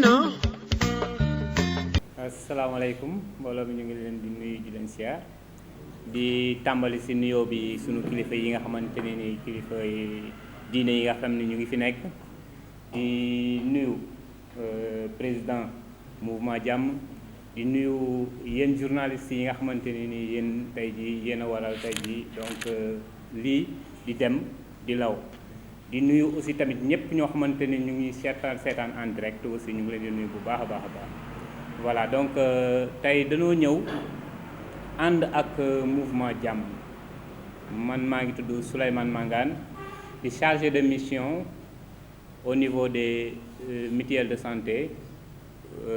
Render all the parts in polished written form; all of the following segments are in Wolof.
no. asalaamaaleykum mbooloo mi ñu ngi leen di nuyu di leen siyaar di tàmbali si nuyoo bi sunu kilifa yi nga xamante ne ni kilifa diine yi nga xam ne ñu ngi fi nekk di nuyu président mouvement jàmm di nuyu yéen journalistes yi nga xamante ne ni yéen tey ji yéen a waral tey ji donc lii di dem di law di nuyu aussi tamit ñëpp ñoo xamante ne ñu ngi seetaan en direct aussi ñu ngi leen di nuyu bu baax a baax a baax voilà donc tey dañoo ñëw ànd ak mouvement jàmm man maa ngi tudd Souleymane Mangane di chargé de mission au niveau des mutuelles de santé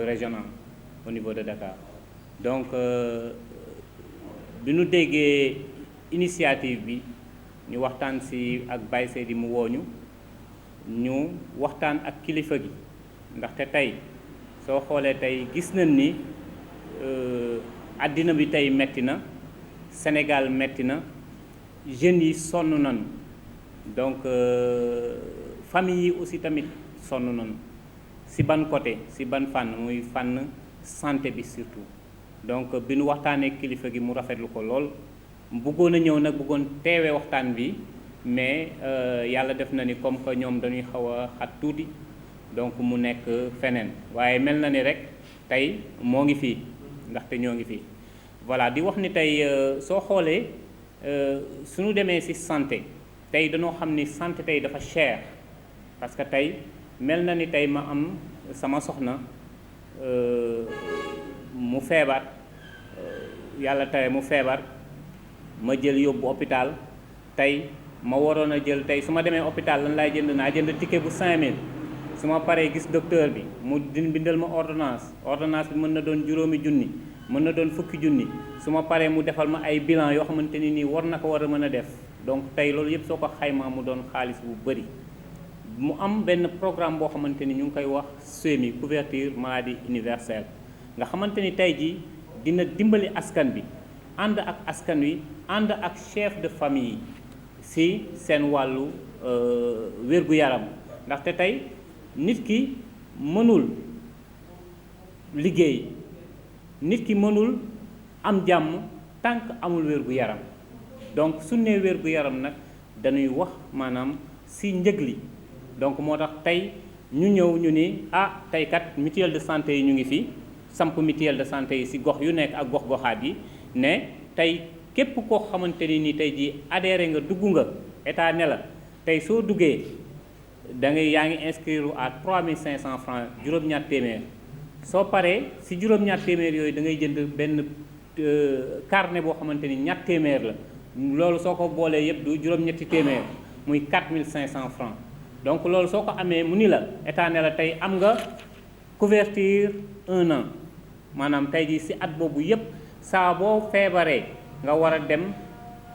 régionales au niveau de Dakar donc bi ñu déggee initiative bi ñu waxtaan si ak Baye Seydi mu wooñu ñu waxtaan ak kilifa gi ndaxte tey soo xoolee tey gis nañ ni àddina bi tey metti na Sénégal metti na jeunes yi sonn nañu donc famille yi aussi tamit sonn nañu si ban côté si ban fànn muy fànn santé bi surtout donc bi nu waxtaanee kilifa gi mu rafetlu ko lool bëggoon a ñëw nag bëggoon teewee waxtaan bi mais yàlla def na ni comme que ñoom dañuy xaw a xat tuuti donc mu nekk feneen waaye mel na ni rek tey moo ngi fii ndaxte ñoo ngi fii voilà di wax ni tey soo xoolee suñu demee ci santé tey dañoo xam ni santé tey dafa cher parce que tey mel na ni tey ma am sama soxna mu feebar yàlla tey mu feebar ma jël yóbbu hôpital tey ma waroon a jël tey su ma demee hôpital lan laay jënd naa jënd ticket bu 5000 su ma paree gis docteur bi mu bindal ma ordonnance bi mën na doon juróomi junni mën na doon fukki junni su ma paree mu defal ma ay bilan yoo xamante ni nii war na ko war a mën a def donc tey loolu yëpp soo ko xaymaa mu doon xaalis bu bëri mu am benn programme boo xamante ni ñu ngi koy wax SEMI couverture maladie universelle nga xamante ni tey jii dina dimbali askan bi ànd ak askan wi ànd ak chef de famille si seen wàllu wér-gu-yaram ndaxte tey nit ki mënul liggéey nit ki mënul am jàmm tant que amul wér-gu-yaram donc su nee wér-gu-yaram nag dañuy wax maanaam si njëg li donc moo tax tey ñu ñëw ñu ni tey kat mutuelle de santé yi ñu ngi fi samp mutuelle de santé yi si gox yu nekk ak gox-goxaat yi ne tey képp koo xamante ni tey jii adhéré nga dugg nga état ne la tey soo duggee da ngay yaa ngi inscrire à 3500 francs juróom-ñaar téeméer soo paree si juróom-ñaar téeméer yooyu da ngay jënd benn carnet boo xamante ni ñaar téeméer la loolu soo ko boolee yëpp du juróom-ñetti téeméer muy 4500 francs donc loolu soo ko amee mu ni la état ne la tey am nga couverture 1 an maanaam tey jii si at boobu yëpp saa boo feebaree nga war a dem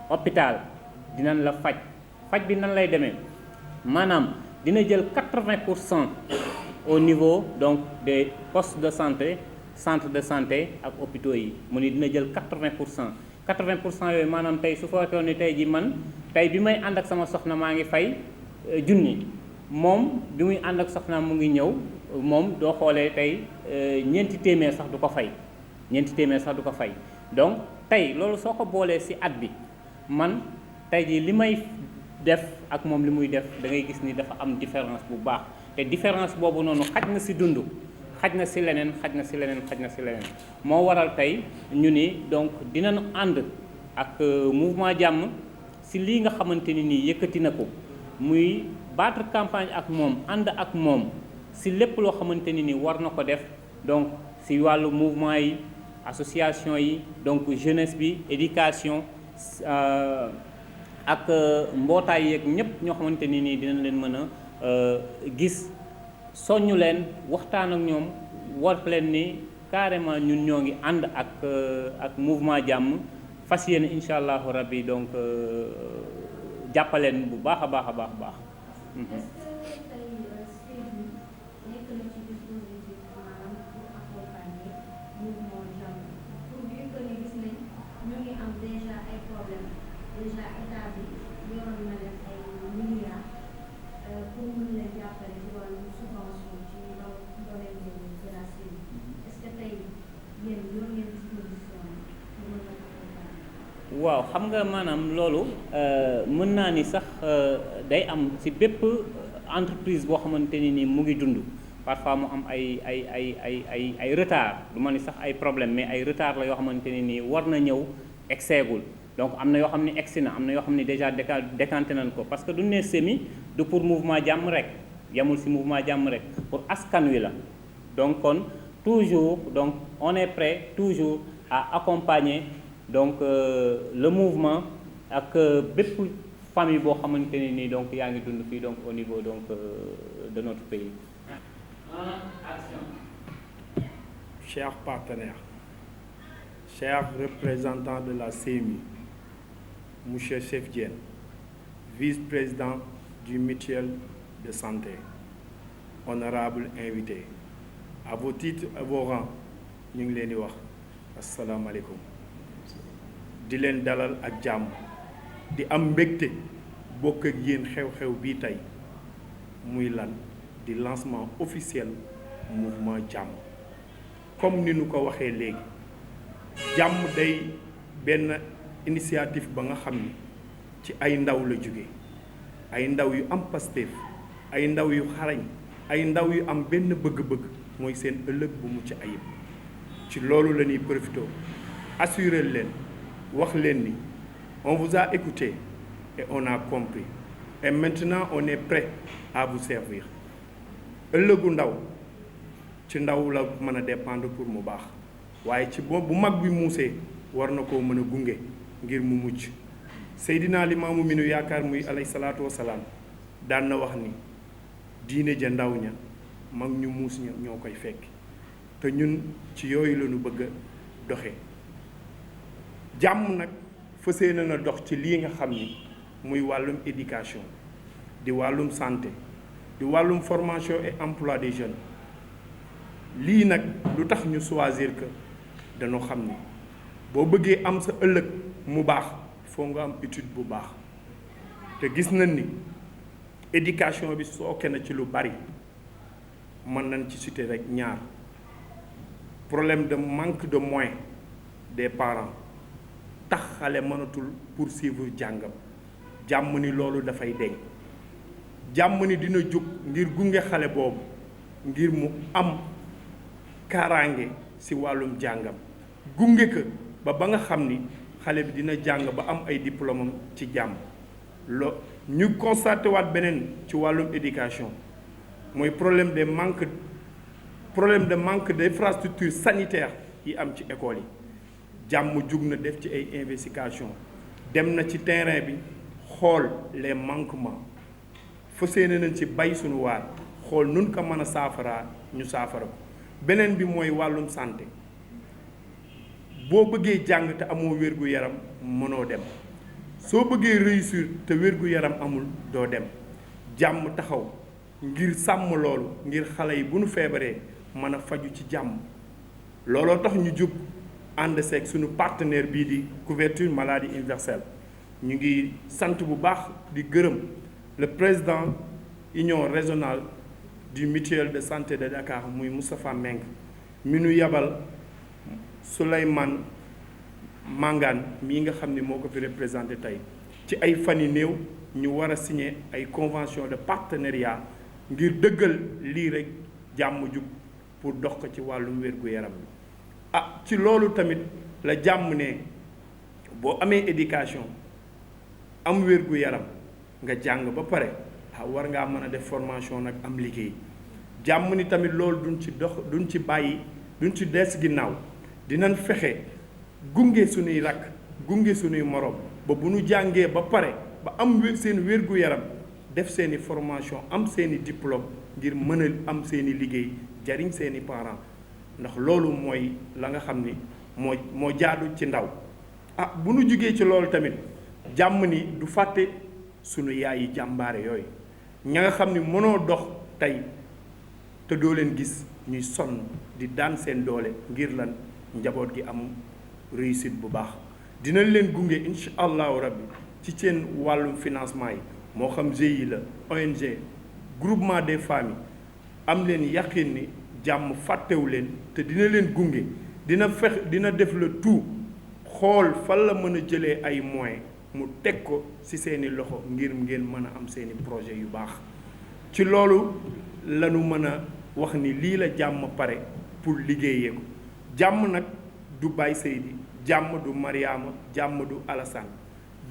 hôpital dinañ la faj bi nan lay demee maanaam dina jël 80% au niveau donc des postes de santé centre de santé ak hôpitaux yi mu ni dina jël 80% yooyu maanaam tey su fekkoon ni tey ji man tey bi may ànd ak sama soxna maa ngi fay junni moom bi muy ànd ak soxna mu ngi ñëw moom doo xoolee tey ñeenti téeméer sax du ko fay donc tey loolu soo ko boolee ci at bi man tey ji li may def ak moom li muy def da ngay gis ni dafa am différence bu baax te différence boobu noonu xaj na ci dund xaj na ci leneen moo waral tey ñu ni donc dinañ ànd ak mouvement jàmm ci lii nga xamante ni nii yëkkati na ko muy battre campagne ak moom ànd ak moom ci lépp loo xamante ni nii war na ko def donc ci wàllu mouvement yi association yi donc jeunesse bi éducation ak mbootaay yeeg ñëpp ñoo xamante ni nii dinañ leen mën a gis soññu leen waxtaan ak ñoom war leen ni carrément ñun ñoo ngi ànd ak mouvement jàmm fas yéene incha allahu rabbi donc jàppaleen bu baax a baax. déjà état bi yoroon na leen ay milliards pour mën leen jàppale ci wàllu subvention ci domaine bi waaw xam nga maanaam loolu mën naa ni sax day am ci bépp entreprise boo xamante ni nii mu ngi dund parfois mu am ay retard du ma ni sax ay problème mais ay retard la yoo xamante ni nii war na ñëw egseegul donc am na yoo xam ne egsi na am na yoo xam ne déjà décanté nañ ko parce que du ne semi du pour mouvement jàmm rek yamul ci mouvement jàmm rek pour askan wi la donc kon toujours donc on est prêt toujours à accompagner donc le mouvement ak bépp famille boo xamante ne nii donc yaa ngi dund fii donc au niveau donc de notre pays. Action. Chers partenaires, chers représentants de la CMU, Monsieur Cheikh Diène, vice-président du mutuelle de santé, honorable invité, à vos titres et vos rangs, ñu ngi leen di wax asalaamaaleykum di leen dalal ak jàmm di am mbégte bokk ak yéen xew-xew bii tey muy lan di lancement officiel mouvement jàmm comme ni nu ko waxee léegi jàmm day benn initiative ba nga xam ni ci ay ndaw la jóge ay ndaw yu am Pastef ay ndaw yu xarañ ay ndaw yu am benn bëgg-bëgg mooy seen ëllëg bu mucc ayib ci loolu la ñuy profité assurer leen wax leen ni on vous a écouté et on a compris et maintenant on est prêt à vous servir ëllëgu ndaw ci ndaw la mën a dépendre pour mu baax waaye ci bu mag bi muusee war na koo mën a gunge ngir mu mucc Seydina Limaamu mi nu yaakaar muy alayhi salaatu wasalaam daan na wax ni diine ja ndaw ña mag ñu muus ña ñoo koy fekk te ñun ci yooyu la ñu bëgg a doxe jàmm nag fas yéene na dox ci lii nga xam ni muy wàllum éducation di wàllum santé di wàllum formation et emploi des jeunes lii nag lu tax ñu choisir que dañoo xam ni boo bëggee am sa ëllëg mu baax foo nga am étude bu baax te gis nañ ni éducation bi sooke na ci lu bari mën nañ ci citer rek ñaar problème de manque de moyens des parents tax xale mënatul poursuivre jàngam jàmm ni loolu dafay deñ jàmm ni dina jóg ngir gunge xale boobu ngir mu am kaaraange ci wàllum jàngam gunge ko ba nga xam ni xale bi dina jàng ba am ay diplôme am ci jàmm ñu constaté waat beneen ci wàllum éducation mooy problème de manque d'infrastructures sanitaires yi am ci école yi jàmm jug na def ci ay investigation dem na ci terrain bi xool les manquements fas yéene nañ ci bay suñu waar xool nun ko mën a saafaraa ñu saafara ko beneen bi mooy wàllum santé boo bëggee jàng te amoo wér-gu-yaram mënoo dem soo bëggee réussir te wér-gu-yaram amul doo dem jàmm taxaw ngir sàmm loolu ngir xale yi bu nu feebaree mën a faju ci jàmm looloo tax ñu jub ànd seeg suñu partenaire bii di couverture maladie universelle ñu ngi sant bu baax di gërëm le président union régionale du mutuelle de santé de Dakar muy Moustapha Meng mi nu yabal Souleymane Mangane mii nga xam ni moo ko fi représenté tey ci ay fan yu néew ñu war a signer ay convention de partenariat ngir dëggal lii rek jàmm jug pour dox ko ci wàllum wér-gu-yaram bi ci loolu tamit la jàmm ne boo amee éducation am wér-gu-yaram nga jàng ba pare war ngaa mën a def formation nag am liggéey jàmm ni tamit loolu duñ ci dox duñ ci bàyyi duñ ci des ginnaaw dinañ fexe gunge suñuy rakk gunge suñuy morom ba bu ñu jàngee ba pare ba am seen wér-gu-yaram def seeni formation am seeni diplôme ngir mën a am seeni liggéey jariñ seeni parents ndax loolu mooy la nga xam ni moo jaadu ci ndaw bu nu jugee ci loolu tamit jàmm ni du fàtte sunu yaay yi jàmbaare yooyu ña nga xam ni mënoo dox tey te doo leen gis ñuy sonn di daan seen doole ngir lan njaboot gi am réussite bu baax dinañ leen gunge incha allahu rabbi ci seen wàllum financement yi moo xam GIE la ONG groupement des familles am leen yaqin ni jàmm fàttewu leen te dina leen gunge dina def le tout xool fan la mën a jëlee ay moyens mu teg ko ci seeni loxo ngir ngeen mën a am seeni projet yu baax ci loolu lañu mën a wax ni lii la jàmm pare pour liggéeyee ko jàmm nag du Baye Seydi jàmm du Mariama jàmm du Alassane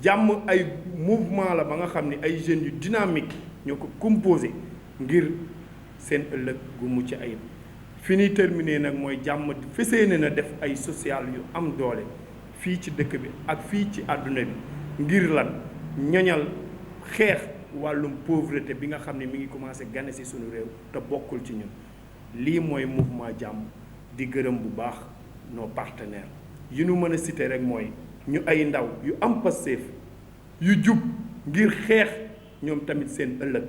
jàmm ay mouvement la ba nga xam ni ay jeunes yu dynamique ñoo ko composé ngir seen ëllëg gu mucc ayib fi ñuy terminer nag mooy jàmm fesee na def ay social yu am doole fii ci dëkk bi ak fii ci àdduna bi ngir lan ñoñal xeex wàllum pauvreté bi nga xam ne mi ngi commencé gane ci sunu réew te bokkul ci ñun lii mooy mouvement jàmm di gërëm bu baax nos partenaires yi ñu mën a citer rek mooy ñu ay ndaw yu am Pastef yu jub ngir xeex ñoom tamit seen ëllëg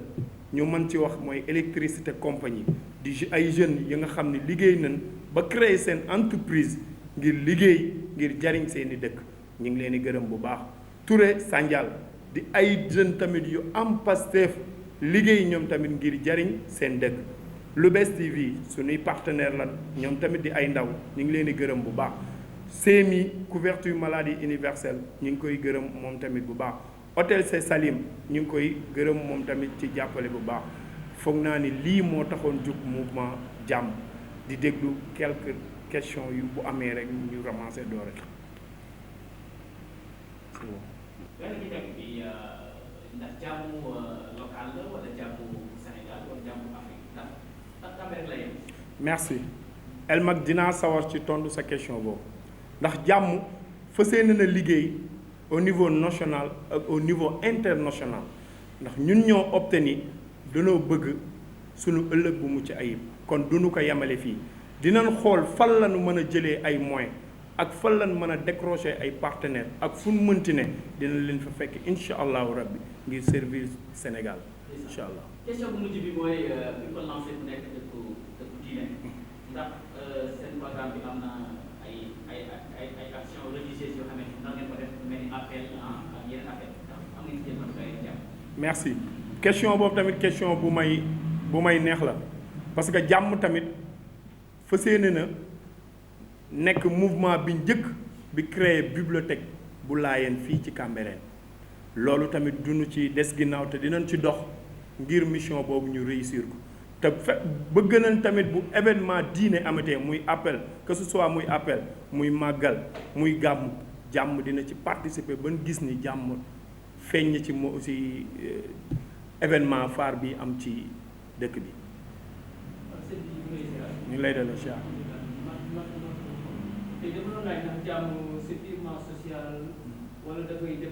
ñu mën ci wax mooy électricité compagnie di ay jeunes yi nga xam ne liggéey nañ ba créer seen entreprise ngir liggéey ngir jariñ seeni dëkk ñu ngi leen di gërëm bu baax Touré Sandial di ay jeunes tamit yu am Pastef liggéey ñoom tamit ngir jariñ seen dëkk Lou'Bess TV suñuy partenaire lan ñoom tamit di ay ndaw ñu ngi leen di gërëm bu baax CMI couverture maladie universelle ñu ngi koy gërëm moom tamit bu baax Hôtel C Salim ñu ngi koy gërëm moom tamit ci jàppale bu baax foog naa ni lii moo taxoon jug mouvement jàmm di déglu quelques questions yu bu amee rek ñu ramasser doore benn bi nekk bi ndax jàmm local la wala jàmm Sénégal wala jàmm Afrique ndax Cambérène la yem. merci El Mag dinaa sawar ci tontu sa question boobu ndax jàmm fas yéene na liggéey au niveau national ak au niveau international ndax ñun ñoo opté ni dañoo bëgg sunu ëllëg bu mucc ayib kon duñu ko yemale fii dinañ xool fan la ñu mën a jëlee ay moyens ak fan lañ mën a décrocher ay partenaires ak fu ñu mënti ne dina leen fa fekk incha allahu rabbi ngir servir Sénégal incha allah. question bu mujj bi mooy bi ko lancé bu nekk dëkku diine ndax seen programme bi am na ay actions religieuses yoo xam ne nan ngeen ko def mel ni appel ak yeneen appel ndax am ngeen ci jël matukaay jàmm. merci question boobu tamit question bu may neex la parce que jàmm tamit fas yéene na nekk mouvement bi njëkk bi créé bibliothèque bu Laayeen fii ci Cambérène loolu tamit duñu ci des ginnaaw te dinañ ci dox ngir mission boobu ñu réussir ko te bëgg nañ tamit bu événement diine amatee muy appel que ce soit muy appel muy màggal muy gàmm jàmm dina ci participer ba gis ni jàmm feeñ ci moo aussi événement phare bi am ci dëkk bi. ñu lay delloo si te dama doon laaj ndax jàmm c'est purement social wala dafay dem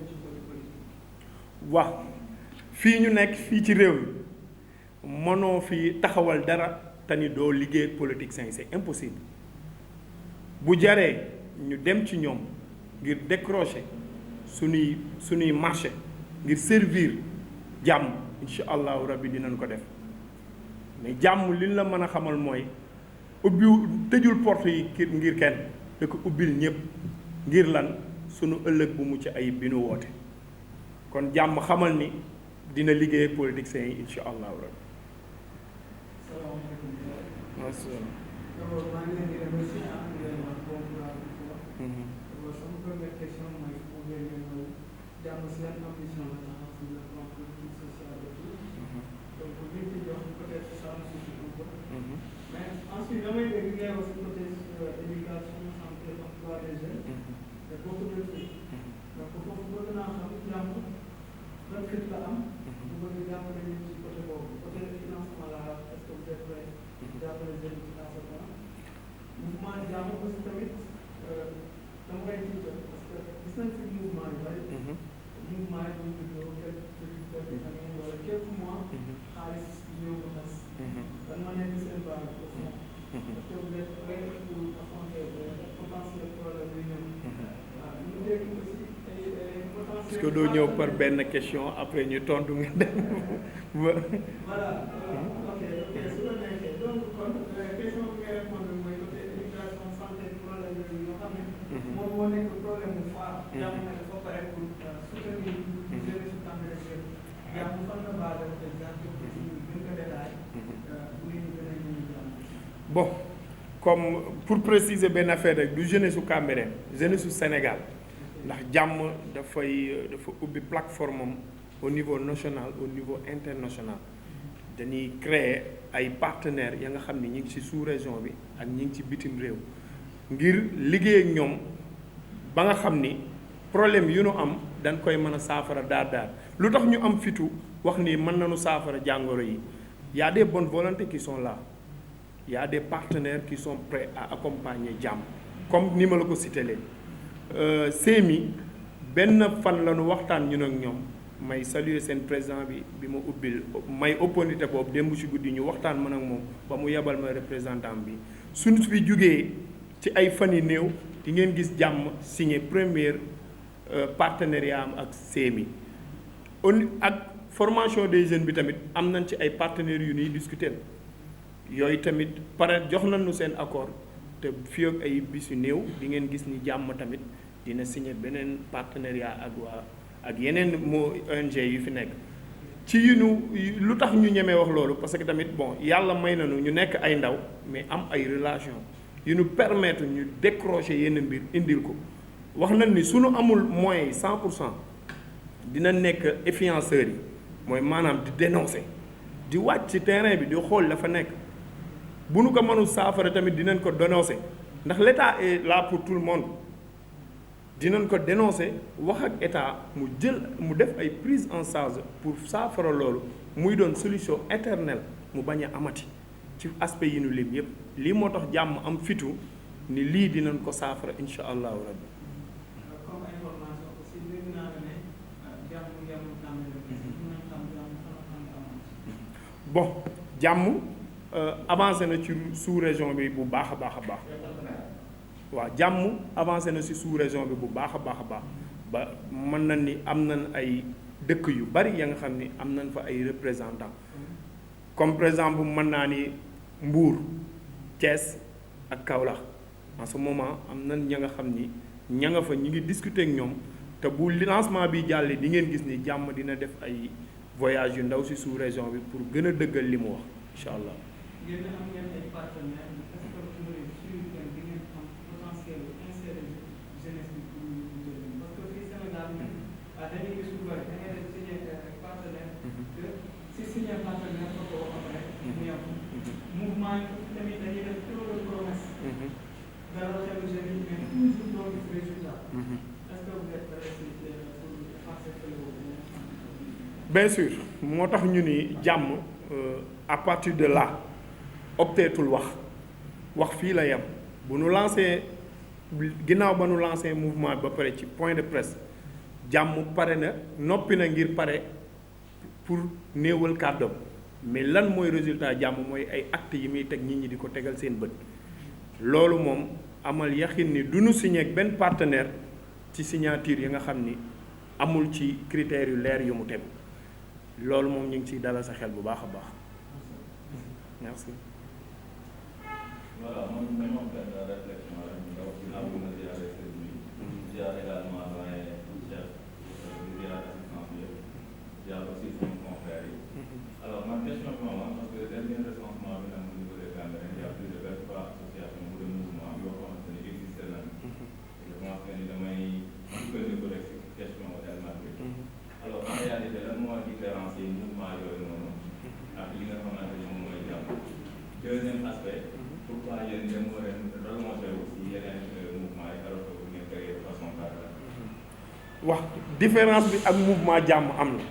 ci côté politique. wax fii ñu nekk fii ci réew mi mënoo fi taxawal dara te ni doo liggéey politique c'est impossible bu jaree ñu dem ci ñoom ngir décrocher suñuy marché ngir servir jàmm incha allahu rabbi dinañ ko def mais jàmm li la mën a xamal mooy tëjul porte yi ngir kenn da ko ubbil ñëpp ngir lan sunu ëllëg bu mucc ayib bi nu woote kon jàmm xamal ni dina liggéey ak politiciens yi incha allahu rabbi. Ensuite, damay dégg ngay wax si côté éducation santé emploi des jeunes et beaucoup de trucs donc foofu bëgg naa xam jàmm ban fit la am bu bëgg jàppale ñu ci côté boobu côté financement la est-ce que vous êtes prêt jàppale jeunes ci à ce point mouvement jàmm aussi tamit dama koy tiital parce que gis nañ fi mouvement yu bari mouvement yi bu juddoo quelques années wala quelques mois xaalis ñëw ko tas dan ma nekk seen base au fond parce que vous êtes prêt pour affronter potentiel problème yi ñëw waaw ñu dégg aussi ay potentiel est-ce que doo ñëw par benn question après ñu tontu nga dem voilà ok su la nekkee donc kon question bi ngay répondre mooy côté éducation santé problème yooyu yoo xam ne moom moo nekk problème mu phare jàmm ne dafa pare pour soutenir jeunes si Cambérène jàmm fan la basé exact gën ko détail bon comme pour préciser benn affaire rek du jeunesse su Cambérène jeunesse su Sénégal ndax jàmm dafa ubbi plateforme am au niveau national au niveau international dañuy créer ay partenaires ya nga xam ni ñi ngi ci sous-région bi ak ñi ngi ci bitim réew ngir liggéey ak ñoom ba nga xam ni problème yu nu am dañ koy mën a saafara daar lu tax ñu am fitu wax ni mën nañu saafara jàngoro yi y a des bonnes volontés qui sont là il y a des partenaires qui sont prêts à accompagner jàmm comme ni ma la ko cité leen CMI benn fan la ñu waxtaan ñun ak ñoom may saluer seen président bi ma ubbil may opportunité boobu démb ci guddi ñu waxtaan man ak moom ba mu yebal ma représentant bi suñu fi jugee ci ay fan yi néew di ngeen gis jàmm signé premier partenariat am ak CMI ak formation des jeunes bi tamit am nañ ci ay partenaires yu ñuy discuter yooyu tamit pare jox nañu seen accord te fii ak ay bis yu néew di ngeen gis ni jàmm tamit dina signé beneen partenariat ak yeneen ONG yu fi nekk ci lu tax ñu ñemee wax loolu parce que tamit bon yàlla may nañu ñu nekk ay ndaw mais am ay relation yu ñu permettre ñu décrocher yenn mbir indil ko wax nañ ni suñu amul moyens yi 100% dina nekk influenceurs yi mooy maanaam di dénoncer di wàcc ci terrain bi di xool la fa nekk bu nu ko mënul saafara tamit dinañ ko dénoncer ndax l'État est là pour tout le monde dinañ ko dénoncer wax ak état mu def ay prise en charge pour saafara loolu muy doon solution éternelle mu bañ a amati ci aspect yi nu lim yépp lii moo tax jàmm am fitu ni lii dinañ ko saafara insha allahu rabbi. comme information aussi dégg naa ne jàmm bon jàmm avancé na ci sous-région bi bu baax a baax waaw jàmm avancé na ci sous-région bi bu baax a baax ba mën na ni am nañ ay dëkk yu bari ya nga xam ni am nañ fa ay représentants comme par exemple mën naa ni Mbour Thiès ak Kaolack en ce moment am nañ ña nga xam ni ña nga fa ñi ngi discuter ak ñoom te bu lancement bi jàllee di ngeen gis ni jàmm dina def ay voyage yu ndaw ci sous-région bi pour gën a dëggal li mu wax incha allah. ngeen am ngeen ay partenaires est-ce que vous avez suivi di ngeen am potentiel insérer jeunesse bi pour ñu parce que fii Sénégal dañuy gis lu bari da ngay def signer partenaire que si signer partenaire nga ko wax après mu yem mouvement tamit dañuy def trop de promesse dara xelu jeunes yi mais toujours doo gis résultat est-ce que vous êtes prêt pour passer bien sûr moo tax ñu ni jàmm à partir de là opteetul wax fii la yem bu nu lancé ginnaaw ba nu lancé mouvement ba pare ci point de presse jàmm pare na noppi na ngir pare pour néewal kàddoom mais lan mooy résultat jàmm mooy ay actes yi muy teg nit ñi di ko tegal seen bët loolu moom amal yaxin ni du nu signé ak benn partenaire ci signature yi nga xam ni amul ci critères yu leer yu mu tegu loolu moom ñu ngi ciy dalal sa xel bu baax a baax merci. Voilà, moi, vraiment faire la réflexion avec vous, également chef, aussi son confrère. Alors, ma question pour moi, parce que le dernier recensement au niveau des Cameroun, il y a plus de 23 associations ou de mouvements qui existent là. Je pense que nous avons une question tellement. Alors, en réalité, là, nous avons différencié le mouvement avec deuxième aspect, pourquoi il y a une relancer aussi un mouvement alors que vous n'êtes pas de façon parallèle. wax différence bi ak mouvement jàmm am na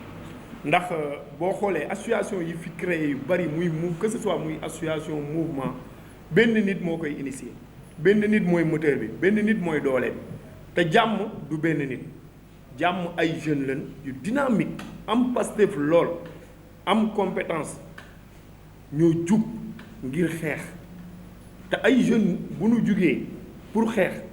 ndax boo xoolee association yi fi créé yu bari muy que ce soit muy association mouvement benn nit moo koy initier benn nit mooy moteur bi benn nit mooy doole bi te jàmm du benn nit jàmm ay jeunes lañ yu dynamique am Pastef lool am compétence ñoo jug ngir xeex te ay jeunes bu nu jugee pour xeex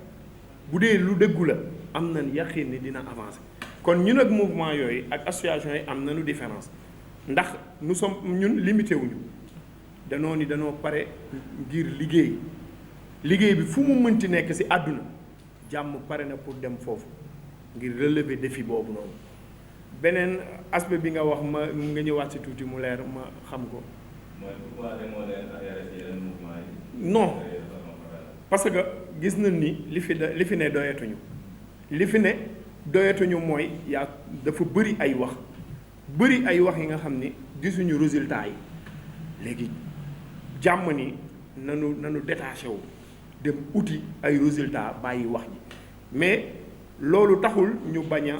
bu dee lu dëggu la am nañ yaqin ni dina avancer kon ñun ak mouvement yooyu ak association yi am nañu différence ndax nous sommes ñun limité wuñu danoo pare ngir liggéey bi fu mu mënti nekk ci àdduna jàmm pare na pour dem foofu ngir relever défi boobu noonu beneen aspect bi nga wax ma nga ñëwaat ci tuuti mu leer ma xam ko. mooy pourquoi demoo leen adhéré ci yeneen mouvement yi. non parce que gis nañ ni li fi ne doyatuñu li fi ne doyatuñu mooy dafa bëri ay wax yi nga xam ni gisuñu résultat yi léegi jàmm ni nanu détaché wu dem uti ay résultat bàyyi wax ji mais loolu taxul ñu bañ a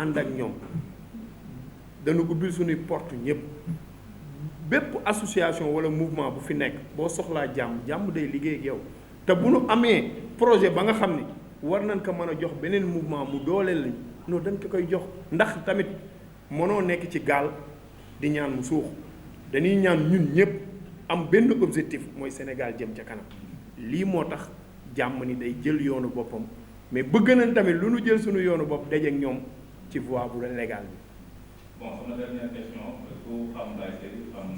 ànd ak ñoom dañu ubbil suñuy porte ñëpp bépp association wala mouvement bu fi nekk boo soxlaa jàmm day liggéey ak yow te bu nu amee projet ba nga xam ni war nañ ko mën a jox beneen mouvement mu dooleel lañ non dañ ko koy jox ndax tamit mënoo nekk ci gaal di ñaan mu suux dañuy ñaan ñun ñëpp am benn objectif mooy Sénégal jëm ca kanam lii moo tax jàmm ni day jël yoonu boppam mais bëgg nañ tamit lu nu jël suñu yoonu bopp dajeek ñoom ci voie bu légal bi. Bon, sama dernière question, ku xam Baye Seydou xam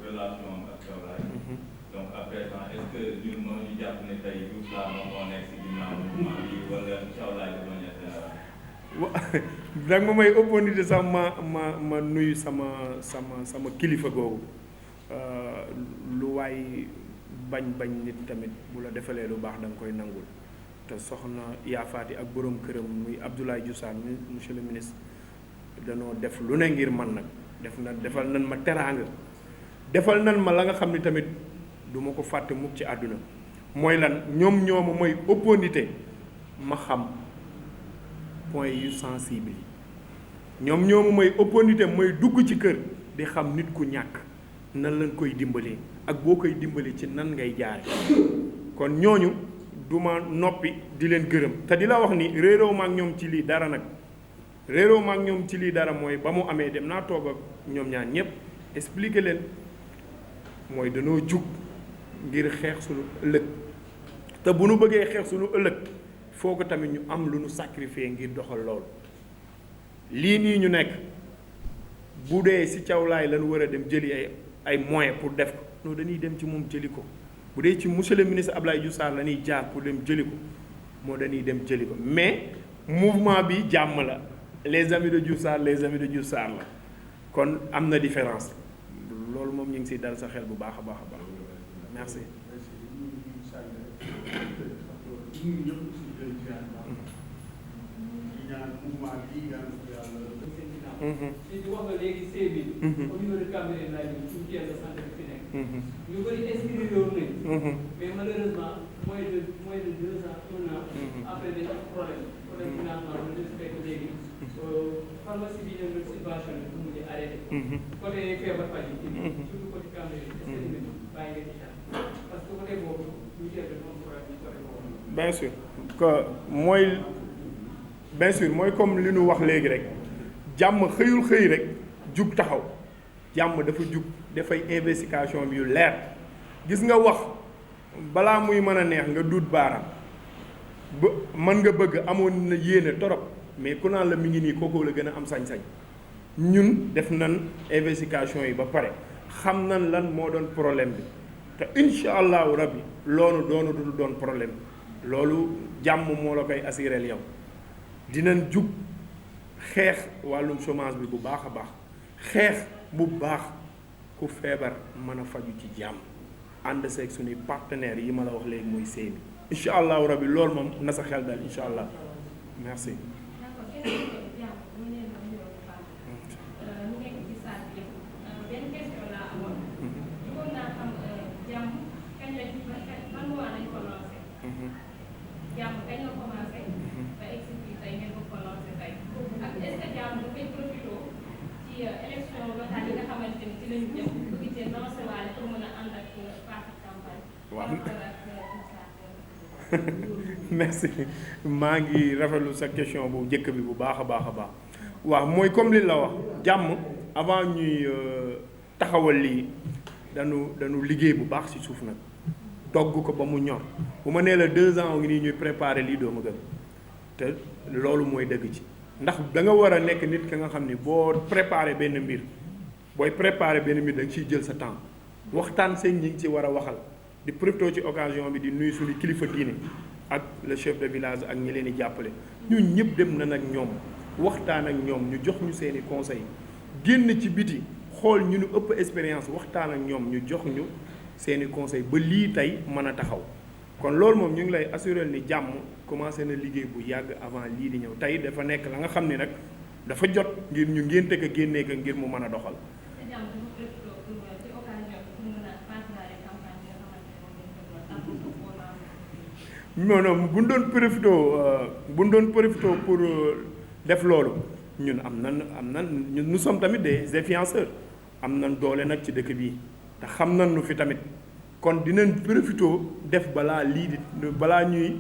relation ak Thiawlaye. Donc à présent, est-ce que ñun mënuñu jàpp ne tey Diouf Sarr moo nekk si ginnaaw mouvement bi wala Thiawlaye de manière générale. nag ma may opportunité sax ma nuyu sama kilifa googu lu waay bañ nit tamit bu la defalee lu baax da nga koy nangul te soxna Yaafaati ak borom këram muy Abdoulaye Diouf Sarr monsieur le ministre danoo def lu ne ngir man nag defal nan ma teraanga defal nan ma la nga xam ni tamit du ma ko fàtte mukk ci àdduna mooy lan ñoom ñooma mooy opportunité ma xam point yu sensible yi ñoom ñooma mooy opportunité mooy dugg ci kër di xam nit ku ñàkk nan lañ koy dimbalee ak boo koy dimbali ci nan ngay jaare kon ñooñu du ma noppi di leen gërëm te di la wax ni réeroo ma ak ñoom ci lii dara nag réeroo ma ak ñoom ci lii dara mooy ba mu amee dem naa toog ak ñoom ñaar ñëpp expliquer leen mooy danoo jug ngir xeex suñu ëllëg te bu nu bëggee xeex suñu ëllëg foo ko tamit ñu am lu nu sacrifier ngir doxal loolu lii nii ñu nekk bu dee si Thiawlaye lañu war a dem jëli ay moyens pour def ko non dañuy dem ci moom jëli ko bu dee ci monsieur le ministre Abdoulaye Diouf Sarr la ñuy jaar pour dem jëli ko moo dañuy dem jëli ko mais mouvement bi jàmm la les amis de Diouf Sarr la kon am na différence loolu moom ñu ngi siy dal sa xel bu baax a baax a baax merci. ci wax nga léegi C bi. au niveau de Cambérène laay jógee suñu siège de santé bi fi nekk. ñu bëri inscrire yoon nañu. mais malheureusement moins de 2 ans 1 an. après dañu am problème financement bi dañu fekk léegi. pharmacie bi ñëw na subventionné pour mu di arrêté. côté feebar faj yi. surtout côté Cambérène est-ce que dinañu bàyyi ngeen ci xel parce que côté boobu ñu jël de moom problème bi côté boobu. bien sûr que mooy comme li ñu wax léegi rek. jàmm xëyul xëy rek jug taxaw jàmm dafa jug dafay investigation bi yu leer gis nga wax balaa muy mën a neex nga duut baaraam ba mën nga bëgg amoon na yéene torop mais ku naan la mi ngi nii kooku la gën a am sañ-sañ ñun def nan investigation yi ba pare xam nan lan moo doon problème bi te incha allahu rabbi loolu doon problème loolu jàmm moo la koy assureel yow dinañ jug xeex wàllum chômage bi bu baax a baax xeex bu baax ku feebar mën a faju ci jàmm ànd seeg suñuy partenaires yi ma la wax léegi mooy seeni incha allahu rabbi loolu moom na sa xel dal incha allah merci. merci maa ngi rafetlu sa question bu njëkk bi bu baax a baax a baax waaw mooy comme li la wax jàmm avant ñuy taxawal lii dañu liggéey bu baax ci suuf nag togg ko ba mu ñor bu ma nee la 2 ans ngi nii ñuy préparer lii doo ma gën te loolu mooy dëgg ci ndax da nga war a nekk nit ka nga xam ni boo préparer benn mbir booy préparer benn mbir da nga ciy jël sa temps waxtaan seen ñi ngi ci war a waxal di profité ci occasion bi di nuyu suñu kilifa diine ak le chef de village ak ñi leen di jàppale ñun ñëpp dem na nag ñoom waxtaan ak ñoom ñu jox ñu seeni conseil génn ci biti xool ñu ëpp expérience waxtaan ak ñoom ñu jox ñu seeni conseil ba lii tey mën a taxaw kon loolu moom ñu ngi lay assurer ni jàmm commencé na liggéey bu yàgg avant lii di ñëw tey dafa nekk la nga xam ni nag dafa jot ngir ñu ngénte ko génnee ko ngir mu mën a doxal. non non bu ñu doon profité pour def loolu ñun am nan ñun nous sommes tamit des influenceurs am nañ doole nag ci dëkk bii te xam nañ nu fi tamit kon dinañ profité def balaa lii di balaa ñuy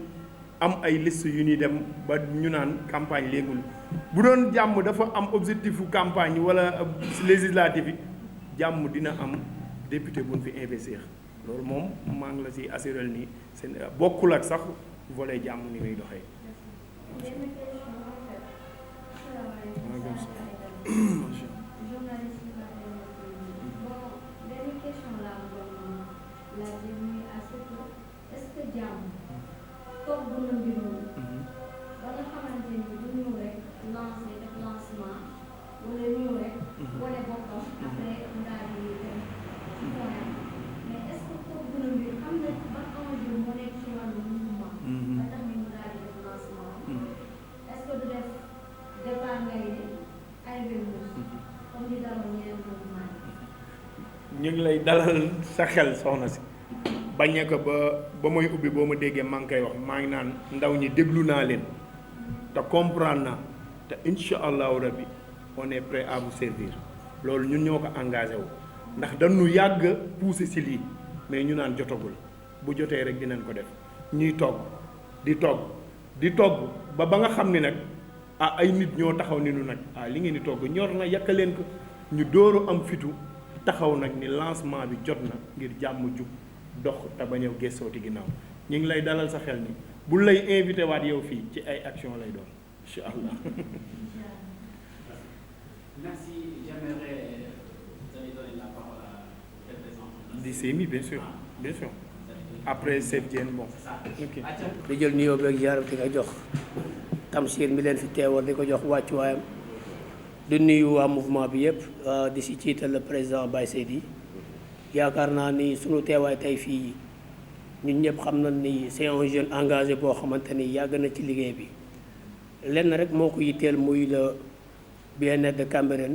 am ay liste yu ñuy dem ba ñu naan campagne léegul bu doon jàmm dafa am objectif fu campagne wala législative yi jàmm dina am député bu ñu fi investir loolu moom maa ngi la si assuré nii seen bokkul ak sax volet jàmm ni muy doxee. ñu ngi lay dalal sa xel soxna si bañee ko ba may ubbi boo ma déggee maa ngi koy wax maa ngi naan ndaw ñi déglu naa leen te comprendre naa te incha allahu rabbi on est prêt à vous servir loolu ñun ñoo ko engagé wu ndax dañu yàgg poussé si lii mais ñu naan jotagul bu jotee rek dinañ ko def ñuy togg di togg ba nga xam ni nag ay nit ñoo taxaw ni nu nag li ngeen di togg ñor na yàkka leen ko ñu dóoru am fitu taxaw nag ni lancement bi jot na ngir jàmm jub dox te ba ñëw gëstooti ginnaaw ñu ngi lay dalal sa xel ni bu lay invité waat yow fii ci ay action lay doon incha allah. Merci. J'aimerais vous donner la parole à le représentant di Sémi bien sûr après Chef Diène bon. ok di jël nuyoo beeg ziar di ko jox Tamsir mi leen fi teewal di ko jox wàccuwaayam di nuyu waa mouvement bi yëpp di si ciital le président Baye Seydi yaakaar naa ni sunu teewaay tey fii ñun ñëpp xam nañ ni c'est un jeune engagé boo xamante ni yàgg na ci liggéey bi lenn rek moo ko yitteel muy le bien-être de Cambérène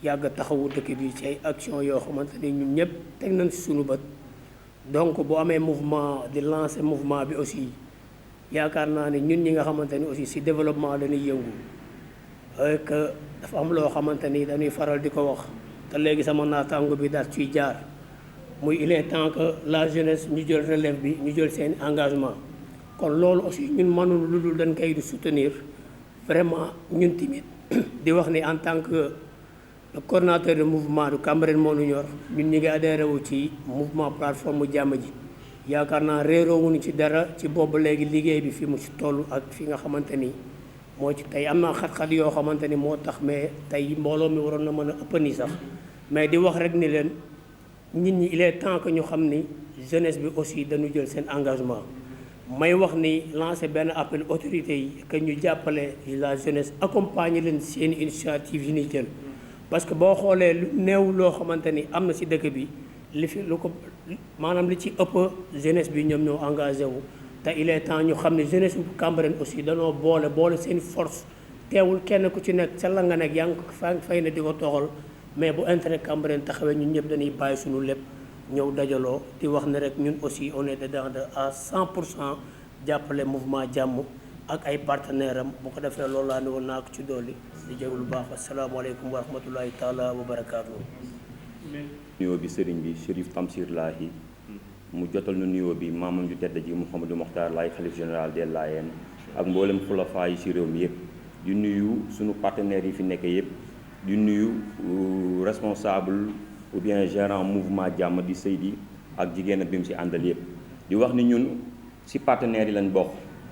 yàgg taxawu dëkk bi ci ay action yoo xamante ni ñun ñëpp teg nañ si sunu bët donc bu amee mouvement di lancer mouvement bi aussi yaakaar naa ni ñun ñi nga xamante ni aussi si développement dañuy yëngu que dafa am loo xamante ni dañuy faral di ko wax te léegi sama naataango bi daal ciy jaar muy il est temps que la jeunesse ñu jël relève bi ñu jël seen engagement kon loolu aussi ñun mënul lu dul dañ koy di soutenir vraiment ñun tamit di wax ni en tant que le coordonnateur de mouvement du Cambérène moo ñu ñor ñun ñi ngi adhéré wu ci mouvement plateforme jàmm ji yaakaar naa réeroowuñu ci dara ci boobu léegi liggéey bi fi mu ci toll ak fi nga xamante ni moo ci tey am na xat-xat yoo xamante ni moo tax mais tey mbooloo mi waroon na mën a ëpp nii sax mais di wax rek ni leen nit ñi il est temps que ñu xam ni jeunesse bi aussi dañu jël seen engagement may wax ni lancer benn appel autorité yi que ñu jàppale la jeunesse accompagner leen seen initiative yi ñuy jël parce que boo xoolee lu néew loo xamante ni am na ci dëkk bi li fi lu ko maanaam li ci ëpp jeunesse bi ñoom ñoo engagé wu te il est temps ñu xam ne jeunesse bu Cambérène aussi danoo boole seen force teewul kenn ku ci nekk ca la nga nekk yaa ngi fay ne di ko toxal mais bu intérêt Cambérène taxawee ñun ñëpp dañuy bàyyi suñu lépp ñëw dajaloo di wax ne rek ñun aussi on est dedans de à 100% jàppale mouvement jàmm ak ay partenaires am bu ko defee loolu laa ne woon naa ko ci dolli di jégalu lu baax asalaamaaleykum wa rahmatulahi taala wa barakaatu. nuyoo bi sëriñ bi Chérif Tamsir Lahi mu jotal na nuyoo bi maamam ju tedd ji Mouhamadou Mokhtar Laye xalif général des Layènes ak mboolem xulafaa yi ci réew mi yëpp di nuyu suñu partenaires yi fi nekk yëpp di nuyu responsable ou bien gérant mouvement jàmm di Seydi ak jigéen bi mu ci àndal yëpp di wax ni ñun ci partenaires yi lañ bokk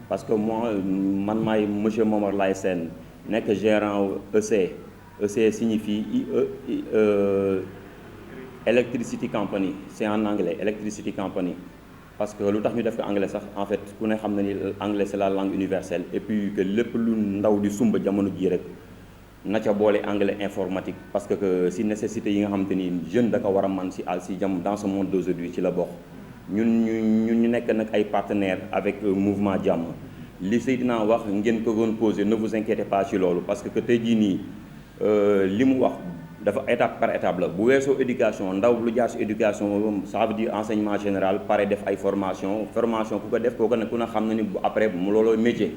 parce que moi man maay monsieur Momar Laye Sène nekk gérant EC signifie Electricity Company c'est en anglais Electricity Company parce que lu tax ñu def ko anglais sax en fait ku ne xam na ni anglais c'est la langue universelle et puis que lépp lu ndaw di sumba jamono jii rek na ca boole anglais informatique parce que si nécessité yi nga xamante ni jeune da ko war a man si dans ce monde d'aujourd'hui ci la bokk ñun ñu nekk nag ay partenaires avec mouvement jàmm li Seydina wax ngeen ko doon posé ne vous inquiétez pas ci loolu parce que tey jii nii li mu wax dafa étape par étape la bu weesoo éducation ndaw lu jaar ci éducation ça veut dire enseignement général pare def ay formation ku ko def kooku nag ku ne xam na ni bu après mu looloo métier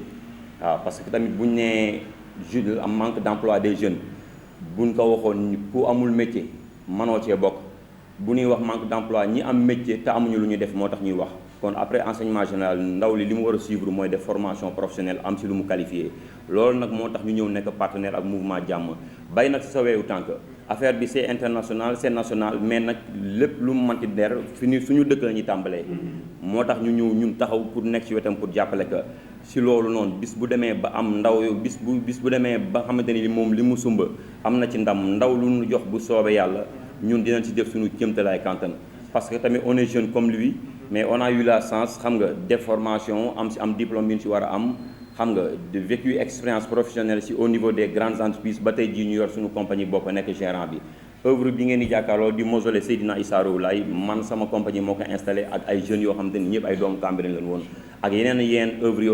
waaw parce que tamit buñ nee jeune am manque d'emploi des jeunes buñ ko waxoon ku amul métier mënoo cee bokk bu ñuy wax manque d'emploi ñi am métier te amuñu lu ñuy def moo tax ñuy wax kon après enseignement général ndaw li mu war a suivre mooy def formation professionnelle am ci lu mu qualifié loolu nag moo tax ñu ñëw nekk partenaire ak mouvement jàmm bay nag ci sa weewu tànk affaire bi c'est international c'est national mais nag lépp lu mu manti der fi ni suñu dëkk la ñuy tàmbalee moo tax ñu ñëw ñun taxaw pour nekk ci wetam pour jàppale ko ci loolu noonu bis bu demee ba am ndaw yo bis bu demee ba xamante ni moom li mu sumba am na ci ndam ndaw lu ñu jox bu soobee yàlla ñun dinañ ci def suñu kéemtalaay kantan parce que tamit on est jeune comme lui mais on a eu la chance xam nga def formation am diplôme bi ñu ci war a am xam nga de vécu expérience professionnelle ci au niveau des grandes entreprises ba tey jii ñu yor suñu compagnie bopp nekk gérant bi œuvre bi ngeen di jàkkaarloo di mausolée Seydina Issa Rouhou Laye man sama compagnie moo ko installé ak ay jeunes yoo xamante ni ñëpp ay doomu Cambérène lañ woon ak yeneen œuvre yoo